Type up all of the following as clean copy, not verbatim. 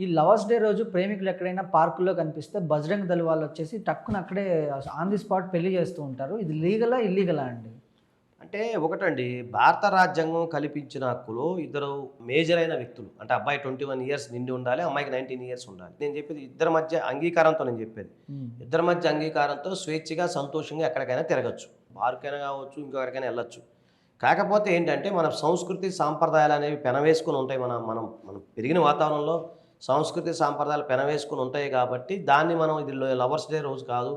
ఈ lovers day రోజు ప్రేమికులు ఎక్కడైనా పార్కుల్లో కనిపిస్తే బజరంగ్ దళ్ వాళ్ళు వచ్చేసి టక్కున అక్కడే ఆన్ ది స్పాట్ పెళ్లి చేస్తూ ఉంటారు. ఇది లీగలా ఇల్లీగలా అండి? అంటే ఒకటండి, భారత రాజ్యాంగం కల్పించిన హక్కులో ఇద్దరు మేజర్ అయిన వ్యక్తులు, అంటే అబ్బాయి 21 ఇయర్స్ నిండి ఉండాలి, అమ్మాయికి 19 ఇయర్స్ ఉండాలి. నేను చెప్పేది ఇద్దరి మధ్య అంగీకారంతో, నేను చెప్పేది ఇద్దరి మధ్య అంగీకారంతో స్వేచ్ఛగా సంతోషంగా ఎక్కడికైనా తిరగచ్చు, పార్కైనా కావచ్చు, ఇంకెక్కడికైనా వెళ్ళొచ్చు. కాకపోతే ఏంటంటే మన సంస్కృతి సాంప్రదాయాలు అనేవి పెనవేసుకుని ఉంటాయి. మనం మనం పెరిగిన వాతావరణంలో సంస్కృతి సాంప్రదాయాలు పెనవేసుకుని ఉంటాయి కాబట్టి దాన్ని మనం ఇది లవర్స్ డే రోజు కాదు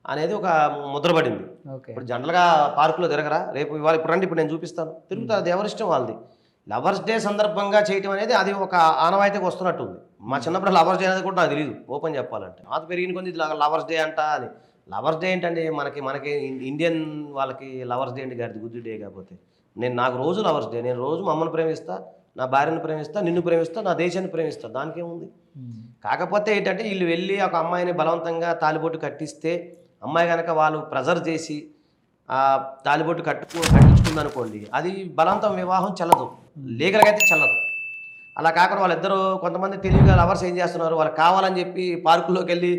అనేది ఒక ముద్రపడింది. ఓకే. ఇప్పుడు జనరల్గా పార్కులో తిరగరా, రేపు ఇవాళ ఇప్పుడు రండి, ఇప్పుడు నేను చూపిస్తాను, తిరుగుతారు, అది ఎవరిష్టం వాళ్ళది. లవర్స్ డే సందర్భంగా చేయటం అనేది అది ఒక ఆనవాయితీగా వస్తున్నట్టుంది. మా చిన్నప్పుడు లవర్స్ డే అనేది కూడా నాకు తెలియదు, ఓపెన్ చెప్పాలంటే. మాత పెరిగిన కొంది ఇది లవర్స్ డే అంట అని. లవర్స్ డే ఏంటండి, మనకి ఇండియన్ వాళ్ళకి లవర్స్ డే అండి గారి గుద్దు డే. కాకపోతే నాకు రోజు లవర్స్ డే. నేను రోజు మా అమ్మని ప్రేమిస్తా, నా భార్యను ప్రేమిస్తా, నిన్ను ప్రేమిస్తా, నా దేశాన్ని ప్రేమిస్తా, దానికేముంది. కాకపోతే ఏంటంటే వీళ్ళు వెళ్ళి ఒక అమ్మాయిని బలవంతంగా తాలిబొట్టు కట్టిస్తే, అమ్మాయి కనుక వాళ్ళు ప్రెజర్ చేసి ఆ తాలిబొట్టు కట్టించుకుందనుకోండి, అది బలవంతం వివాహం చెల్లదు, లీగల్గా అయితే చెల్లదు. అలా కాకుండా వాళ్ళిద్దరూ కొంతమంది తెలివిగా లవర్స్ ఏం చేస్తున్నారు, వాళ్ళు కావాలని చెప్పి పార్కులోకి వెళ్ళి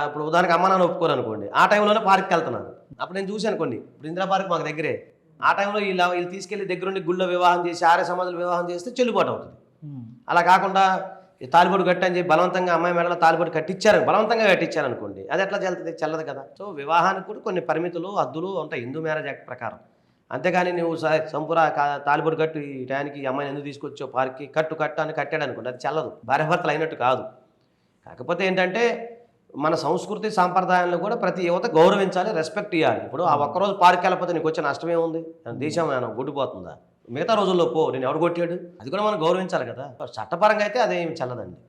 ఇప్పుడు ఉదాహరణకి అమ్మ నాన్న ఒప్పుకోరు అనుకోండి, ఆ టైంలోనే పార్క్కి వెళ్తున్నారు. అప్పుడు నేను చూసి అనుకోండి, ఇప్పుడు ఇందిరా పార్క్ మాకు దగ్గరే, ఆ టైంలో వీళ్ళు తీసుకెళ్లి దగ్గరుండి గుళ్ళో వివాహం చేసి ఆర్య సమాజంలో వివాహం చేస్తే చెల్లుబాటు అవుతుంది. అలా కాకుండా తాలిబొట్టు కట్టి అని చెప్పి బలవంతంగా అమ్మాయి మెడలో తాలిబొట్టు బలవంతంగా కట్టించారు అనుకోండి, అది ఎట్లా చెల్లుతుంది, చెల్లదు కదా. సో వివాహానికి కూడా కొన్ని పరిమితులు, హద్దులు ఉంటాయి హిందూ మ్యారేజ్ యాక్ట్ ప్రకారం. అంతేగాని నువ్వు సంపూరా తాలిబొట్టు కట్టు ఈ టయానికి ఈ అమ్మాయిని ఎందుకు తీసుకొచ్చో పార్క్కి కట్టు అని కట్టాడు అనుకోండి, అది చెల్లదు, భార్యాభర్తలు అయినట్టు కాదు. కాకపోతే ఏంటంటే మన సంస్కృతి సాంప్రదాయాలను కూడా ప్రతి యువత గౌరవించాలి, రెస్పెక్ట్ ఇవ్వాలి. ఇప్పుడు ఆ ఒక్కరోజు పార్క్ వెళ్ళకపోతే నీకు వచ్చే నష్టమే ఉంది, దేశం ఏమైనా గుడ్డిపోతుందా? మిగతా రోజుల్లో పో, నేను ఎవడు కొట్టాడు, అది కూడా మనం గౌరవించాలి కదా. చట్టపరంగా అయితే అదేమి చెల్లదండి.